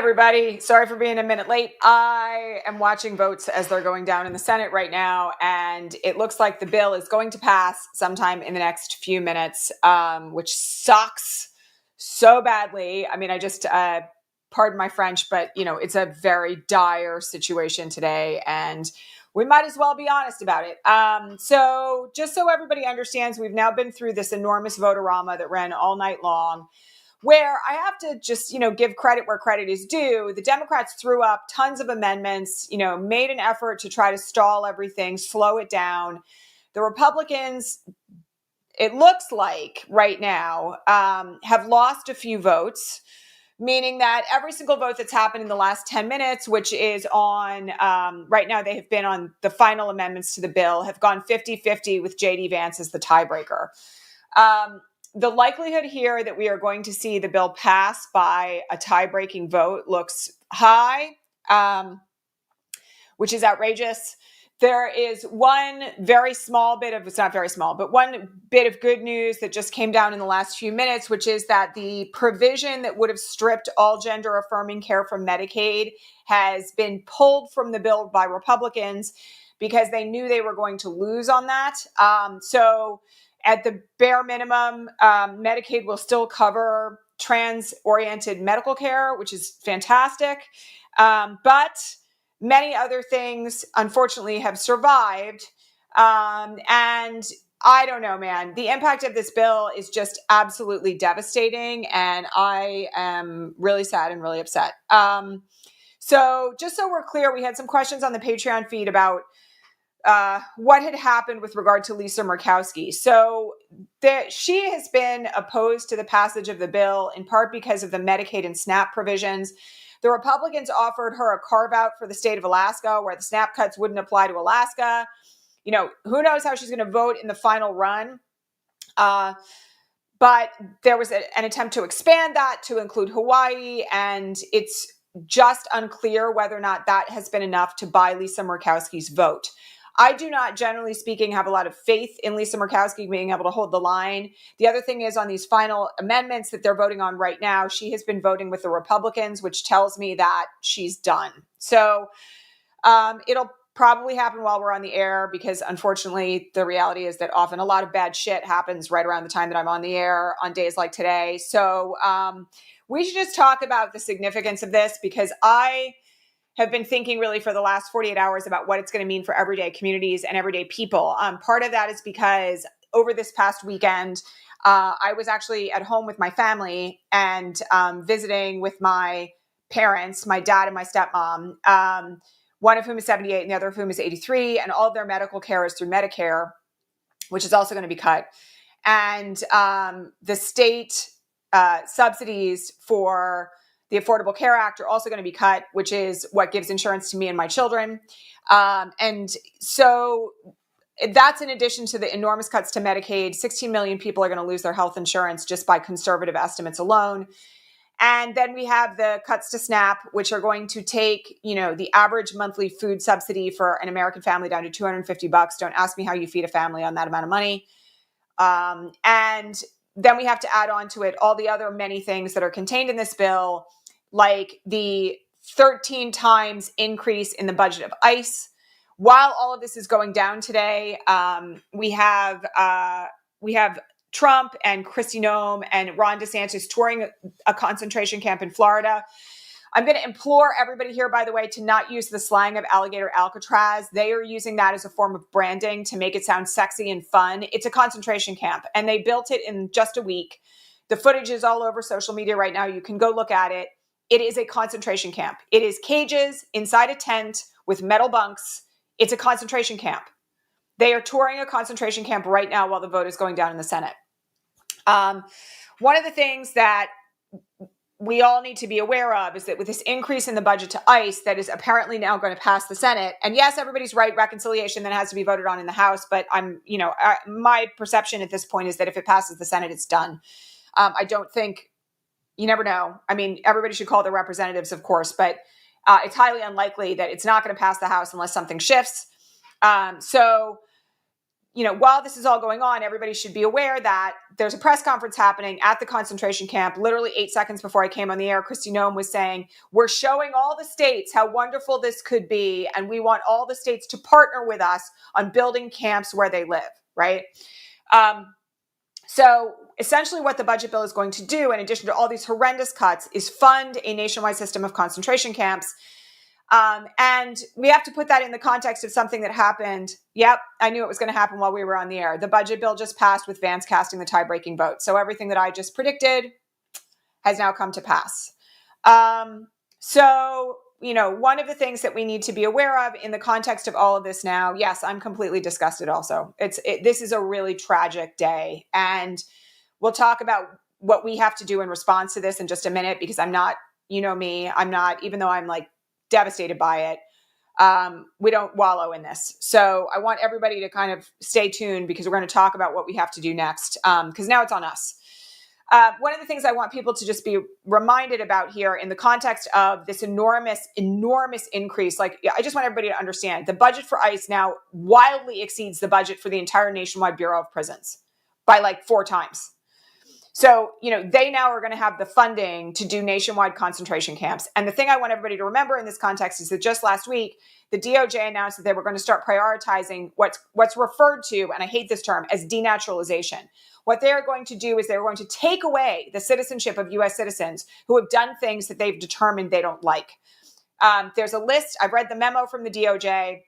everybody. Sorry for being a minute late. I am watching votes as they're going down in the Senate right now, and it looks like the bill is going to pass sometime in the next few minutes, which sucks so badly. I mean, I just, pardon my French, but, it's a very dire situation today, and we might as well be honest about it. So just so everybody understands, we've now been through this enormous vote-a-rama that ran all night long, where I have to just, give credit where credit is due. The Democrats threw up tons of amendments, made an effort to try to stall everything, slow it down. The Republicans, it looks like right now, have lost a few votes, meaning that every single vote that's happened in the last 10 minutes, which is on, right now they have been on the final amendments to the bill, have gone 50-50 with J.D. Vance as the tiebreaker. The likelihood here that we are going to see the bill pass by a tie-breaking vote looks high, which is outrageous. There is one very small bit of, it's not very small, but one bit of good news that just came down in the last few minutes, which is that the provision that would have stripped all gender-affirming care from Medicaid has been pulled from the bill by Republicans because they knew they were going to lose on that. So at the bare minimum, Medicaid will still cover trans-oriented medical care, which is fantastic. But many other things, unfortunately, have survived. And I don't know, man. The impact of this bill is just absolutely devastating. And I am really sad and really upset. So just so we're clear, we had some questions on the Patreon feed about what had happened with regard to Lisa Murkowski. So she has been opposed to the passage of the bill in part because of the Medicaid and SNAP provisions. The Republicans offered her a carve out for the state of Alaska where the SNAP cuts wouldn't apply to Alaska. Who knows how she's going to vote in the final run. But there was an attempt to expand that to include Hawaii, and it's just unclear whether or not that has been enough to buy Lisa Murkowski's vote. I do not, generally speaking, have a lot of faith in Lisa Murkowski being able to hold the line. The other thing is on these final amendments that they're voting on right now, she has been voting with the Republicans, which tells me that she's done. So it'll probably happen while we're on the air because, unfortunately, the reality is that often a lot of bad shit happens right around the time that I'm on the air on days like today. So we should just talk about the significance of this because I have been thinking really for the last 48 hours about what it's going to mean for everyday communities and everyday people. Part of that is because over this past weekend, I was actually at home with my family and visiting with my parents, my dad and my stepmom, one of whom is 78 and the other of whom is 83, and all of their medical care is through Medicare, which is also going to be cut. And the state subsidies for the Affordable Care Act are also going to be cut, which is what gives insurance to me and my children. And so that's in addition to the enormous cuts to Medicaid. 16 million people are going to lose their health insurance just by conservative estimates alone. And then we have the cuts to SNAP, which are going to take, the average monthly food subsidy for an American family down to $250. Don't ask me how you feed a family on that amount of money. And then we have to add on to it all the other many things that are contained in this bill, like the 13 times increase in the budget of ICE. While all of this is going down today, we have Trump and Kristi Noem and Ron DeSantis touring a concentration camp in Florida. I'm going to implore everybody here, by the way, to not use the slang of alligator Alcatraz. They are using that as a form of branding to make it sound sexy and fun. It's a concentration camp, and they built it in just a week. The footage is all over social media right now. You can go look at it. It is a concentration camp. It is cages inside a tent with metal bunks. It's a concentration camp. They are touring a concentration camp right now while the vote is going down in the Senate. One of the things that we all need to be aware of is that with this increase in the budget to ICE that is apparently now going to pass the Senate, and yes, everybody's right, reconciliation then has to be voted on in the House, but my perception at this point is that if it passes the Senate, it's done. I don't think, you never know. I mean, everybody should call their representatives, of course, but it's highly unlikely that it's not going to pass the House unless something shifts. So while this is all going on, everybody should be aware that there's a press conference happening at the concentration camp. Literally 8 seconds before I came on the air, Kristi Noem was saying, we're showing all the states how wonderful this could be. And we want all the states to partner with us on building camps where they live, right? So essentially what the budget bill is going to do, in addition to all these horrendous cuts, is fund a nationwide system of concentration camps. And we have to put that in the context of something that happened. Yep, I knew it was going to happen while we were on the air. The budget bill just passed with Vance casting the tie-breaking vote. So everything that I just predicted has now come to pass. So, one of the things that we need to be aware of in the context of all of this now, yes, I'm completely disgusted also. This is a really tragic day. And we'll talk about what we have to do in response to this in just a minute, because I'm not, me, I'm not, even though I'm like devastated by it, we don't wallow in this. So I want everybody to kind of stay tuned, because we're going to talk about what we have to do next, because now it's on us. One of the things I want people to just be reminded about here in the context of this enormous increase, I just want everybody to understand the budget for ICE now wildly exceeds the budget for the entire nationwide Bureau of Prisons by like 4 times. So, they now are going to have the funding to do nationwide concentration camps. And the thing I want everybody to remember in this context is that just last week, the DOJ announced that they were going to start prioritizing what's referred to, and I hate this term, as denaturalization. What they're going to do is they're going to take away the citizenship of U.S. citizens who have done things that they've determined they don't like. There's a list. I've read the memo from the DOJ.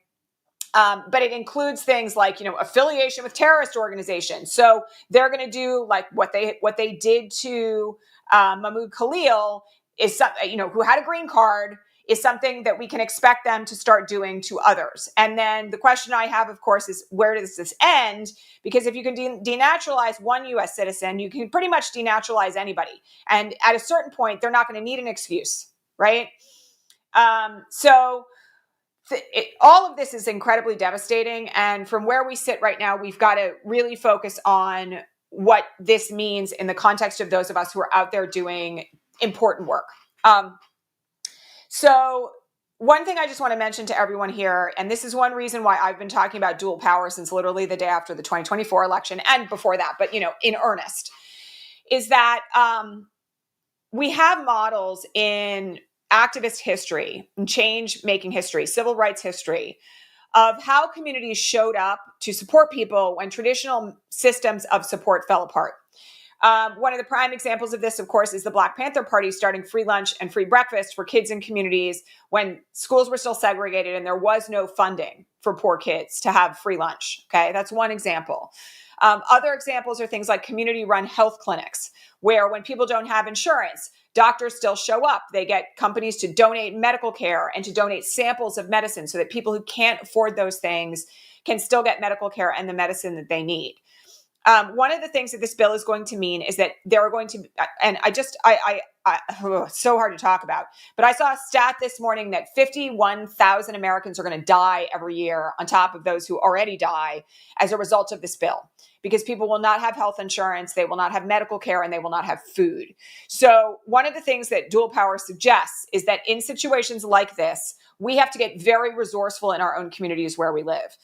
But it includes things like, affiliation with terrorist organizations. So they're going to do like what they did to Mahmoud Khalil is, who had a green card, is something that we can expect them to start doing to others. And then the question I have, of course, is where does this end? Because if you can denaturalize one U.S. citizen, you can pretty much denaturalize anybody. And at a certain point, they're not going to need an excuse, right? All of this is incredibly devastating. And from where we sit right now, we've got to really focus on what this means in the context of those of us who are out there doing important work. So one thing I just want to mention to everyone here, and this is one reason why I've been talking about dual power since literally the day after the 2024 election and before that, but, in earnest, is that we have models in activist history and change-making history, civil rights history, of how communities showed up to support people when traditional systems of support fell apart. One of the prime examples of this, of course, is the Black Panther Party starting free lunch and free breakfast for kids in communities when schools were still segregated and there was no funding for poor kids to have free lunch. Okay, that's one example. Other examples are things like community-run health clinics, where when people don't have insurance, doctors still show up. They get companies to donate medical care and to donate samples of medicine so that people who can't afford those things can still get medical care and the medicine that they need. One of the things that this bill is going to mean is that there are going to, and so hard to talk about, but I saw a stat this morning that 51,000 Americans are going to die every year on top of those who already die as a result of this bill, because people will not have health insurance, they will not have medical care, and they will not have food. So one of the things that dual power suggests is that in situations like this, we have to get very resourceful in our own communities where we live.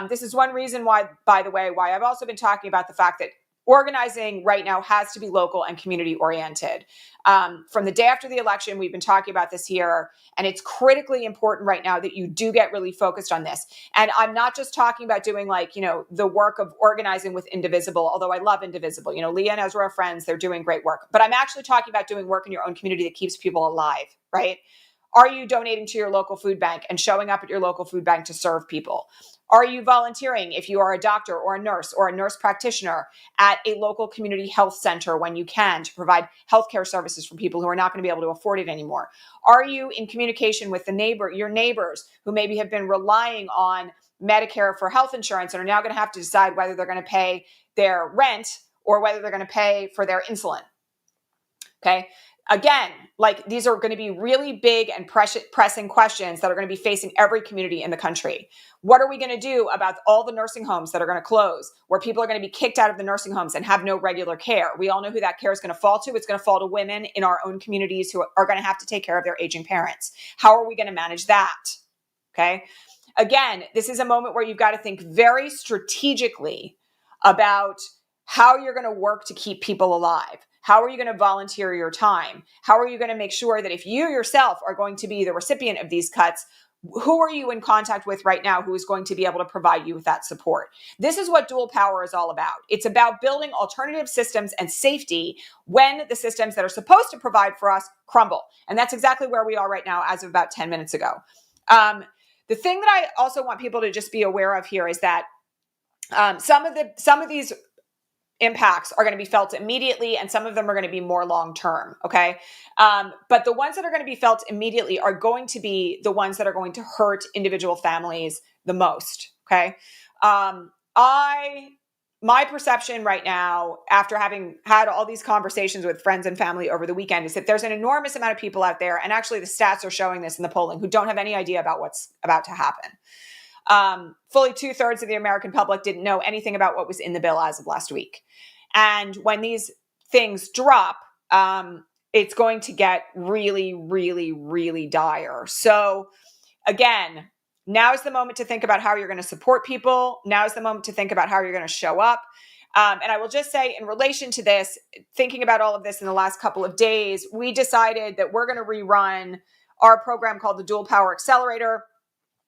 This is one reason why, by the way, why I've also been talking about the fact that organizing right now has to be local and community oriented. From the day after the election, we've been talking about this here, and it's critically important right now that you do get really focused on this. And I'm not just talking about doing the work of organizing with Indivisible, although I love Indivisible. Leah and Ezra are friends, they're doing great work. But I'm actually talking about doing work in your own community that keeps people alive, right? Are you donating to your local food bank and showing up at your local food bank to serve people? Are you volunteering if you are a doctor or a nurse practitioner at a local community health center when you can to provide healthcare services for people who are not going to be able to afford it anymore? Are you in communication with your neighbors who maybe have been relying on Medicare for health insurance and are now going to have to decide whether they're going to pay their rent or whether they're going to pay for their insulin? Okay. Again, these are going to be really big and pressing questions that are going to be facing every community in the country. What are we going to do about all the nursing homes that are going to close, where people are going to be kicked out of the nursing homes and have no regular care? We all know who that care is going to fall to. It's going to fall to women in our own communities who are going to have to take care of their aging parents. How are we going to manage that? Okay. again, this is a moment where you've got to think very strategically about how you're going to work to keep people alive. How are you going to volunteer your time? How are you going to make sure that if you yourself are going to be the recipient of these cuts, who are you in contact with right now who is going to be able to provide you with that support? This is what dual power is all about. It's about building alternative systems and safety when the systems that are supposed to provide for us crumble. And that's exactly where we are right now as of about 10 minutes ago. The thing that I also want people to just be aware of here is that some of these impacts are going to be felt immediately, and some of them are going to be more long-term. Okay. But the ones that are going to be felt immediately are going to be the ones that are going to hurt individual families the most. Okay. My perception right now, after having had all these conversations with friends and family over the weekend, is that there's an enormous amount of people out there, and actually the stats are showing this in the polling, who don't have any idea about what's about to happen. Fully 2/3 of the American public didn't know anything about what was in the bill as of last week. And when these things drop, it's going to get really, really, really dire. So again, now is the moment to think about how you're going to support people. Now is the moment to think about how you're going to show up. And I will just say, in relation to this, thinking about all of this in the last couple of days, we decided that we're going to rerun our program called the Dual Power Accelerator,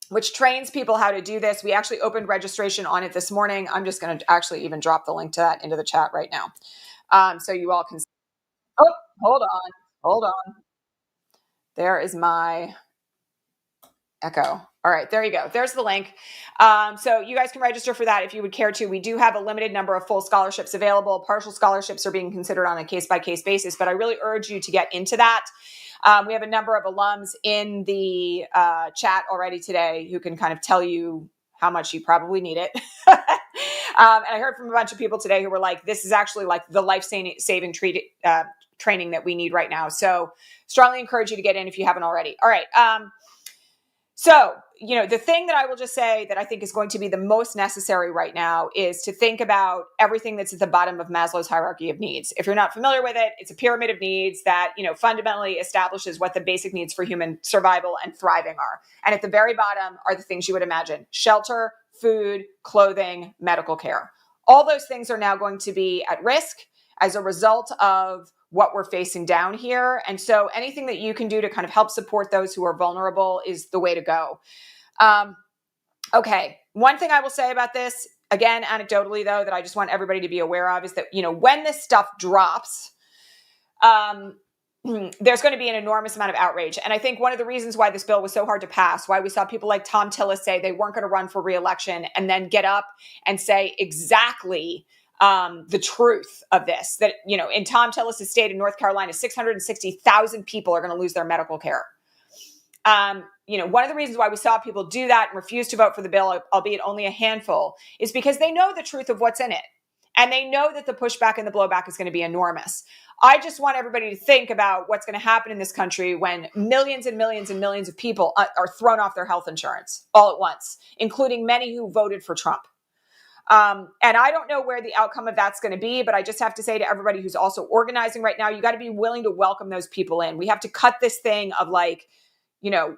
which trains people how to do this. We actually opened registration on it this morning. I'm just going to actually even drop the link to that into the chat right now. So you all can, oh, hold on. There is my echo. All right, there you go. There's the link. So you guys can register for that if you would care to. We do have a limited number of full scholarships available. Partial scholarships are being considered on a case-by-case basis, but I really urge you to get into that. We have a number of alums in the chat already today who can kind of tell you how much you probably need it. And I heard from a bunch of people today who were like, this is actually like the life-saving training that we need right now. So strongly encourage you to get in if you haven't already. All right. So, the thing that I will just say that I think is going to be the most necessary right now is to think about everything that's at the bottom of Maslow's hierarchy of needs. If you're not familiar with it, it's a pyramid of needs that, fundamentally establishes what the basic needs for human survival and thriving are. And at the very bottom are the things you would imagine: shelter, food, clothing, medical care. All those things are now going to be at risk as a result of what we're facing down here. And so anything that you can do to kind of help support those who are vulnerable is the way to go. Okay. One thing I will say about this, again, anecdotally though, that I just want everybody to be aware of is that, when this stuff drops, there's going to be an enormous amount of outrage. And I think one of the reasons why this bill was so hard to pass, why we saw people like Tom Tillis say they weren't going to run for re-election and then get up and say exactly the truth of this, that, in Tom Tillis' state in North Carolina, 660,000 people are going to lose their medical care. One of the reasons why we saw people do that and refuse to vote for the bill, albeit only a handful, is because they know the truth of what's in it. And they know that the pushback and the blowback is going to be enormous. I just want everybody to think about what's going to happen in this country when millions and millions and millions of people are thrown off their health insurance all at once, including many who voted for Trump. And I don't know where the outcome of that's going to be, but I just have to say to everybody who's also organizing right now, you got to be willing to welcome those people in. We have to cut this thing of like,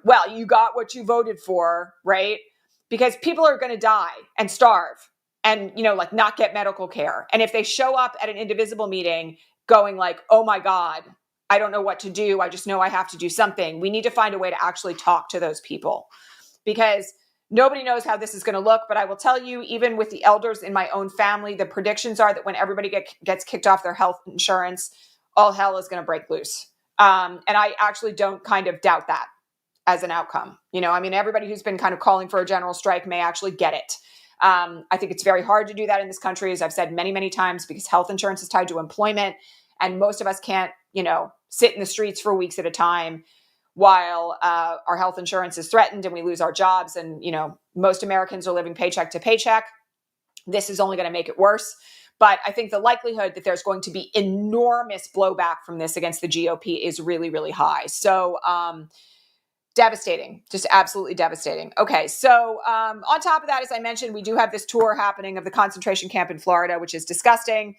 well, you got what you voted for, right? Because people are going to die and starve and, not get medical care. And if they show up at an indivisible meeting going like, oh my God, I don't know what to do. I just know I have to do something. We need to find a way to actually talk to those people, because nobody knows how this is going to look. But I will tell you, even with the elders in my own family, the predictions are that when everybody gets kicked off their health insurance, all hell is going to break loose. And I actually don't kind of doubt that as an outcome. Everybody who's been kind of calling for a general strike may actually get it. I think it's very hard to do that in this country, as I've said many, many times, because health insurance is tied to employment. And most of us can't, sit in the streets for weeks at a time while our health insurance is threatened and we lose our jobs. And, most Americans are living paycheck to paycheck. This is only going to make it worse. But I think the likelihood that there's going to be enormous blowback from this against the GOP is really, really high. So devastating, just absolutely devastating. Okay, so on top of that, as I mentioned, we do have this tour happening of the concentration camp in Florida, which is disgusting.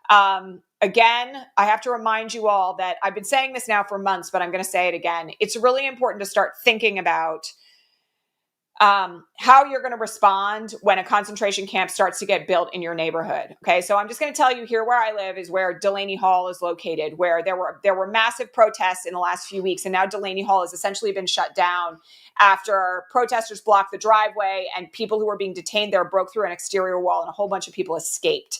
Again, I have to remind you all that I've been saying this now for months, but I'm going to say it again. It's really important to start thinking about how you're going to respond when a concentration camp starts to get built in your neighborhood. Okay, so I'm just going to tell you here where I live is where Delaney Hall is located, where there were massive protests in the last few weeks, and now Delaney Hall has essentially been shut down after protesters blocked the driveway and people who were being detained there broke through an exterior wall and a whole bunch of people escaped.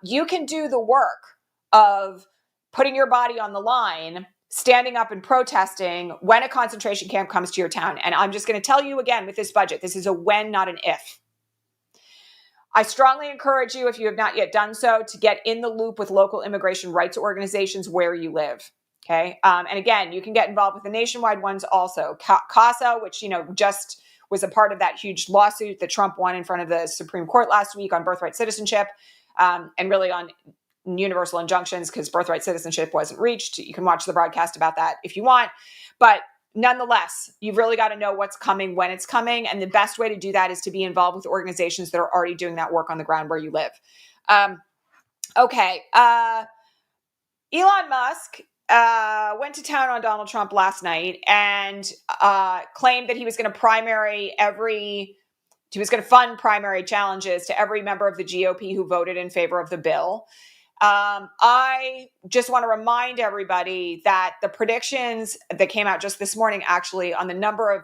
You can do the work of putting your body on the line, standing up and protesting when a concentration camp comes to your town. And I'm just going to tell you again with this budget, this is a when, not an if. I strongly encourage you, if you have not yet done so, to get in the loop with local immigration rights organizations where you live. Okay. And again, you can get involved with the nationwide ones also. CASA, which, just was a part of that huge lawsuit that Trump won in front of the Supreme Court last week on birthright citizenship, and really on universal injunctions because birthright citizenship wasn't reached. You can watch the broadcast about that if you want. But nonetheless, you've really got to know what's coming, when it's coming. And the best way to do that is to be involved with organizations that are already doing that work on the ground where you live. Okay. Elon Musk went to town on Donald Trump last night and claimed that he was going to fund primary challenges to every member of the GOP who voted in favor of the bill. I just want to remind everybody that the predictions that came out just this morning, actually, on the number of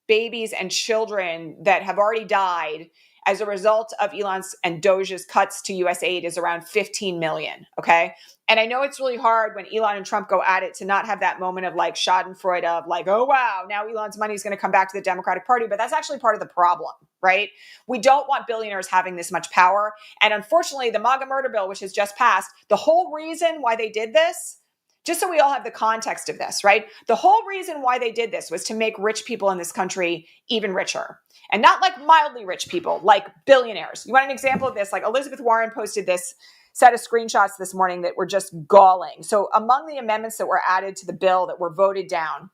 babies and children that have already died as a result of Elon's and Doge's cuts to U.S. aid is around 15 million. Okay. And I know it's really hard when Elon and Trump go at it to not have that moment of like schadenfreude of like, oh, wow, now Elon's money is going to come back to the Democratic Party. But that's actually part of the problem, right? We don't want billionaires having this much power. And unfortunately, the MAGA murder bill, which has just passed, the whole reason why they did this, just so we all have the context of this, right? The whole reason why they did this was to make rich people in this country even richer. And not like mildly rich people, like billionaires. You want an example of this? Like Elizabeth Warren posted this set of screenshots this morning that were just galling. So among the amendments that were added to the bill that were voted down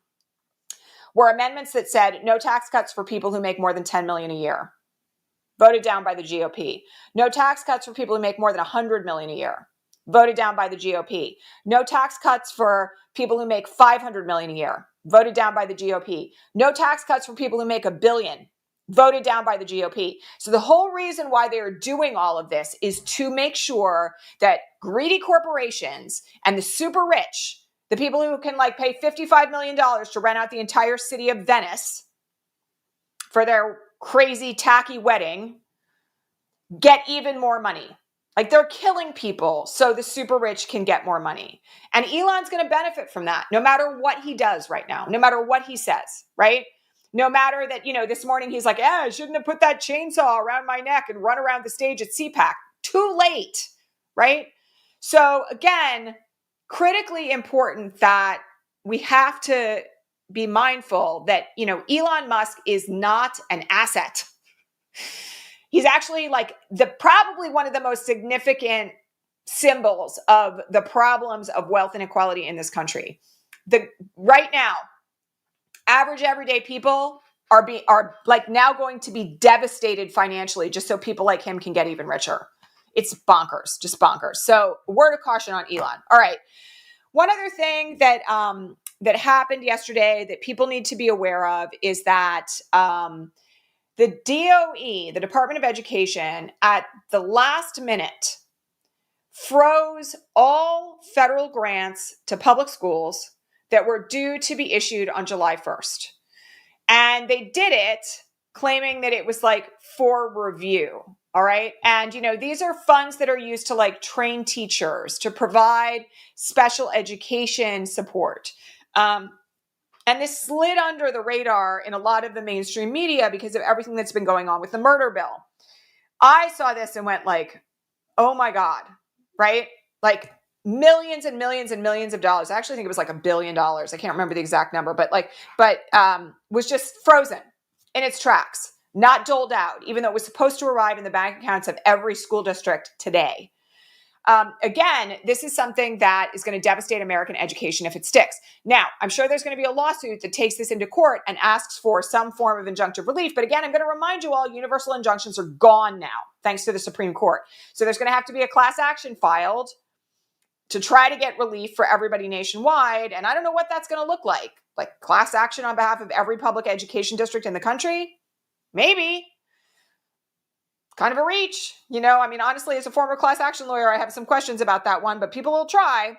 were amendments that said no tax cuts for people who make more than 10 million a year. Voted down by the GOP. No tax cuts for people who make more than 100 million a year. Voted down by the GOP. No tax cuts for people who make 500 million a year. Voted down by the GOP. No tax cuts for people who make $1 billion. Voted down by the GOP. So the whole reason why they are doing all of this is to make sure that greedy corporations and the super rich, the people who can like pay $55 million to rent out the entire city of Venice for their crazy tacky wedding, get even more money. Like they're killing people so the super rich can get more money. And Elon's going to benefit from that no matter what he does right now, no matter what he says, right? No matter that, this morning he's like, I shouldn't have put that chainsaw around my neck and run around the stage at CPAC. Too late, right? So again, critically important that we have to be mindful that, Elon Musk is not an asset. He's actually like probably one of the most significant symbols of the problems of wealth inequality in this country. Right now, average everyday people are like now going to be devastated financially just so people like him can get even richer. It's bonkers, just bonkers. So word of caution on Elon. All right. One other thing that that happened yesterday that people need to be aware of is that the DOE, the Department of Education, at the last minute froze all federal grants to public schools that were due to be issued on July 1st. And they did it claiming that it was like for review. All right. And, these are funds that are used to like train teachers, to provide special education support. And this slid under the radar in a lot of the mainstream media because of everything that's been going on with the murder bill. I saw this and went like, oh my God, right? Like millions and millions and millions of dollars. I actually think it was like $1 billion. I can't remember the exact number, but was just frozen in its tracks, not doled out, even though it was supposed to arrive in the bank accounts of every school district today. Again, this is something that is going to devastate American education if it sticks. Now, I'm sure there's going to be a lawsuit that takes this into court and asks for some form of injunctive relief. But again, I'm going to remind you all, universal injunctions are gone now, thanks to the Supreme Court. So there's going to have to be a class action filed to try to get relief for everybody nationwide. And I don't know what that's going to look like class action on behalf of every public education district in the country. Maybe. Kind of a reach. I mean, honestly, as a former class action lawyer, I have some questions about that one, but people will try.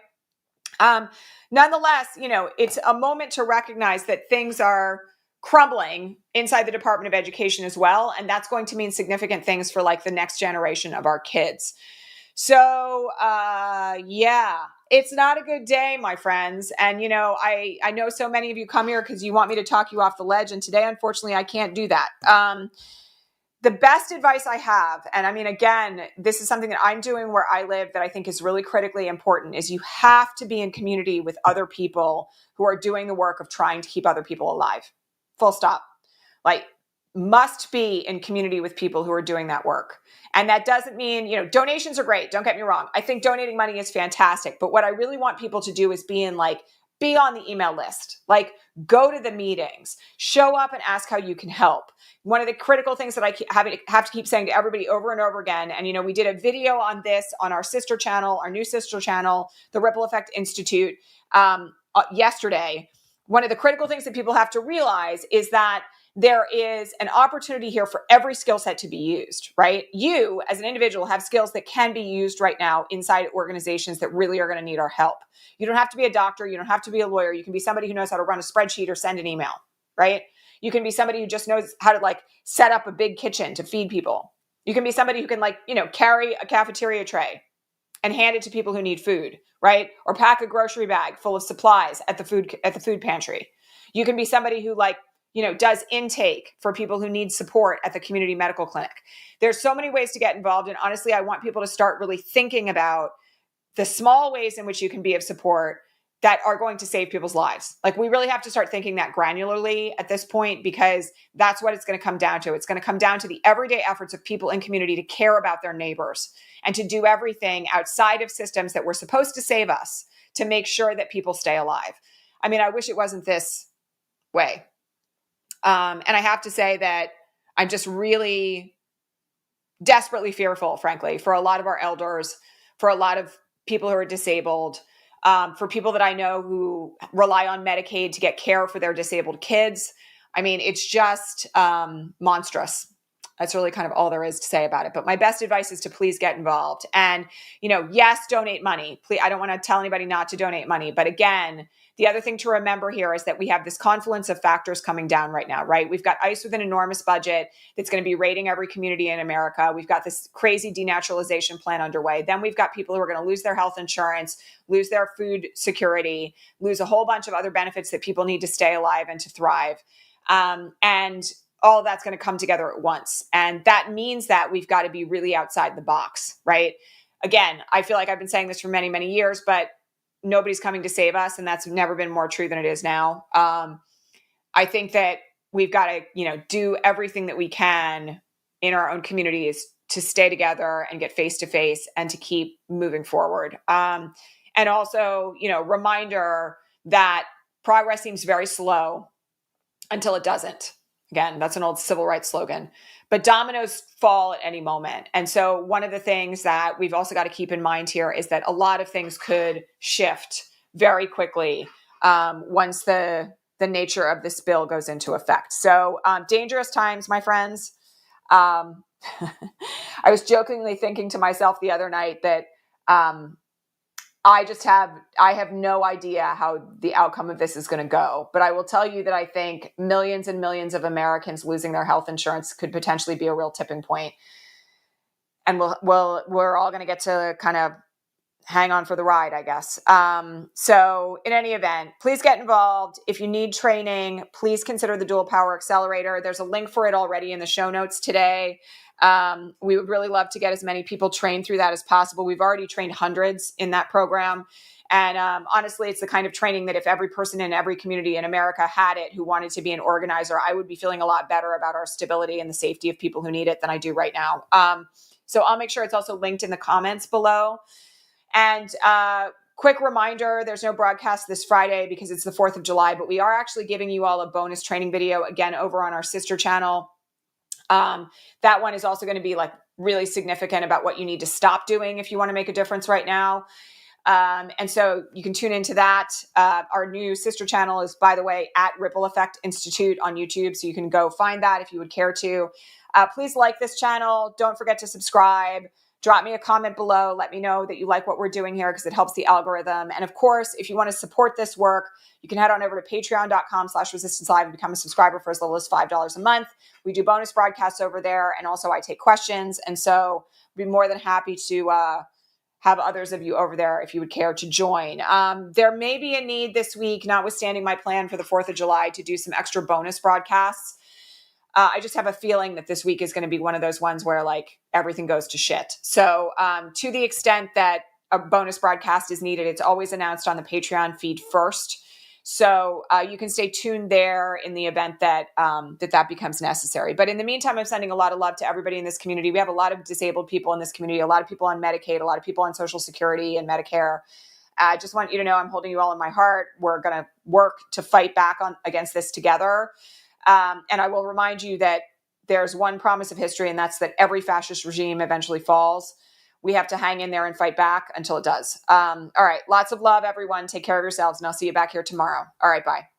Nonetheless, it's a moment to recognize that things are crumbling inside the Department of Education as well. And that's going to mean significant things for like the next generation of our kids. So, yeah, it's not a good day, my friends. And, I know so many of you come here because you want me to talk you off the ledge. And today, unfortunately, I can't do that. The best advice I have, and I mean, again, this is something that I'm doing where I live that I think is really critically important, is you have to be in community with other people who are doing the work of trying to keep other people alive. Full stop. Like, must be in community with people who are doing that work. And that doesn't mean, donations are great. Don't get me wrong. I think donating money is fantastic. But what I really want people to do is be on the email list, like go to the meetings, show up and ask how you can help. One of the critical things that I have to keep saying to everybody over and over again, and we did a video on this on our sister channel, our new sister channel, the Ripple Effect Institute, yesterday. One of the critical things that people have to realize is that there is an opportunity here for every skill set to be used, right? You as an individual have skills that can be used right now inside organizations that really are going to need our help. You don't have to be a doctor. You don't have to be a lawyer. You can be somebody who knows how to run a spreadsheet or send an email, right? You can be somebody who just knows how to set up a big kitchen to feed people. You can be somebody who can carry a cafeteria tray and hand it to people who need food, right? Or pack a grocery bag full of supplies at the food pantry. You can be somebody who does intake for people who need support at the community medical clinic. There's so many ways to get involved. And honestly, I want people to start really thinking about the small ways in which you can be of support that are going to save people's lives. Like, we really have to start thinking that granularly at this point, because that's what it's going to come down to. It's going to come down to the everyday efforts of people in community to care about their neighbors and to do everything outside of systems that were supposed to save us to make sure that people stay alive. I mean, I wish it wasn't this way. And I have to say that I'm just really desperately fearful, frankly, for a lot of our elders, for a lot of people who are disabled, for people that I know who rely on Medicaid to get care for their disabled kids. I mean, it's just monstrous. That's really kind of all there is to say about it. But my best advice is to please get involved. And, yes, donate money. Please, I don't want to tell anybody not to donate money. But again, the other thing to remember here is that we have this confluence of factors coming down right now, right? We've got ICE with an enormous budget that's going to be raiding every community in America. We've got this crazy denaturalization plan underway. Then we've got people who are going to lose their health insurance, lose their food security, lose a whole bunch of other benefits that people need to stay alive and to thrive. And all of that's going to come together at once. And that means that we've got to be really outside the box, right? Again, I feel like I've been saying this for many, many years, but nobody's coming to save us. And that's never been more true than it is now. I think that we've got to, do everything that we can in our own communities to stay together and get face to face and to keep moving forward. And also, reminder that progress seems very slow until it doesn't. Again, that's an old civil rights slogan, but dominoes fall at any moment. And so one of the things that we've also got to keep in mind here is that a lot of things could shift very quickly once the nature of this bill goes into effect. So dangerous times, my friends. I was jokingly thinking to myself the other night that I have no idea how the outcome of this is going to go. But I will tell you that I think millions and millions of Americans losing their health insurance could potentially be a real tipping point. And we're all going to get to kind of hang on for the ride, I guess. So in any event, please get involved. If you need training, please consider the Dual Power Accelerator. There's a link for it already in the show notes today. We would really love to get as many people trained through that as possible. We've already trained hundreds in that program. And honestly, it's the kind of training that if every person in every community in America had it who wanted to be an organizer, I would be feeling a lot better about our stability and the safety of people who need it than I do right now. So I'll make sure it's also linked in the comments below. And quick reminder, there's no broadcast this Friday because it's the 4th of July, but we are actually giving you all a bonus training video again over on our sister channel. That one is also going to be really significant about what you need to stop doing if you want to make a difference right now. And so you can tune into that. Our new sister channel is, by the way, at Ripple Effect Institute on YouTube. So you can go find that if you would care to. Please like this channel. Don't forget to subscribe. Drop me a comment below. Let me know that you like what we're doing here because it helps the algorithm. And of course, if you want to support this work, you can head on over to patreon.com/resistancelive and become a subscriber for as little as $5 a month. We do bonus broadcasts over there. And also I take questions. And so I'd be more than happy to have others of you over there if you would care to join. There may be a need this week, notwithstanding my plan for the 4th of July, to do some extra bonus broadcasts. I just have a feeling that this week is going to be one of those ones where like everything goes to shit. So to the extent that a bonus broadcast is needed, it's always announced on the Patreon feed first. So you can stay tuned there in the event that that becomes necessary. But in the meantime, I'm sending a lot of love to everybody in this community. We have a lot of disabled people in this community, a lot of people on Medicaid, a lot of people on Social Security and Medicare. I just want you to know I'm holding you all in my heart. We're going to work to fight back against this together. And I will remind you that there's one promise of history, and that's that every fascist regime eventually falls. We have to hang in there and fight back until it does. All right. Lots of love, everyone. Take care of yourselves, and I'll see you back here tomorrow. All right. Bye.